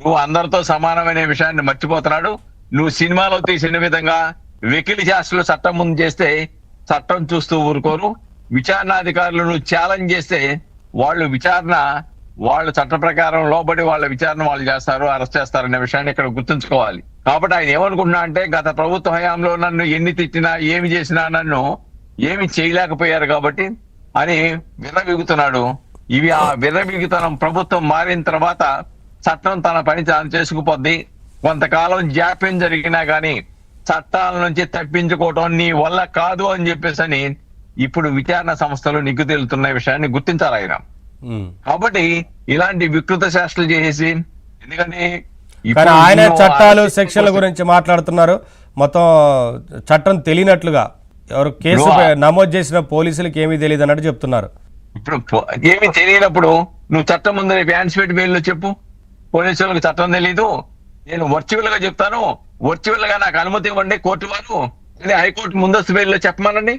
నువ్వు అందరితో సమానమైన విషయాన్ని మర్చిపోతున్నాడు. నువ్వు సినిమాలో తీసిన విధంగా వెకిలి చేష్టలు చట్టం ముందు చేస్తే చట్టం చూస్తూ ఊరుకోరు. విచారణాధికారులు నువ్వు ఛాలెంజ్ చేస్తే వాళ్ళు చట్ట ప్రకారం లోబడి వాళ్ళ విచారణ వాళ్ళు చేస్తారు, అరెస్ట్ చేస్తారనే విషయాన్ని ఇక్కడ గుర్తుంచుకోవాలి. కాబట్టి ఆయన ఏమనుకుంటున్నా అంటే గత ప్రభుత్వ హయాంలో నన్ను ఎన్ని తిట్టినా ఏమి చేసినా నన్ను ఏమి చేయలేకపోయారు కాబట్టి అని విర్రవీగుతున్నాడు. ఇవి ఆ విర్రవీగుతనం ప్రభుత్వం మారిన తర్వాత చట్టం తన పని తాను చేసుకుపోద్ది. కొంతకాలం జాప్యం జరిగినా గానీ చట్టాల నుంచి తప్పించుకోవటం నీ వల్ల కాదు అని చెప్పేసి ఇప్పుడు విచారణ సంస్థలు నిగ్గు తేలుతున్న విషయాన్ని గుర్తించాలి ఆయన. కాబట్టి ఇలాంటి వికృత చేష్టలు చేసేసి, ఎందుకంటే ఆయన చట్టాలు సెక్షన్ల గురించి మాట్లాడుతున్నారు, మొత్తం చట్టం తెలియనట్లుగా ఎవరు కేసు నమోదు చేసిన పోలీసులకు ఏమీ తెలియదు అన్నట్టు చెప్తున్నారు. ఇప్పుడు ఏమీ తెలియనప్పుడు నువ్వు చట్టం ముందు ఫ్యాన్స్ పెట్టి బెయిల్లో చెప్పు, పోలీసులకు చట్టం తెలీదు, నేను వర్చువల్ గా చెప్తాను, వర్చువల్ గా నాకు అనుమతి ఇవ్వండి కోర్టు వారు, హైకోర్టు ముందస్తు బెయిల్లో చెప్పమనండి.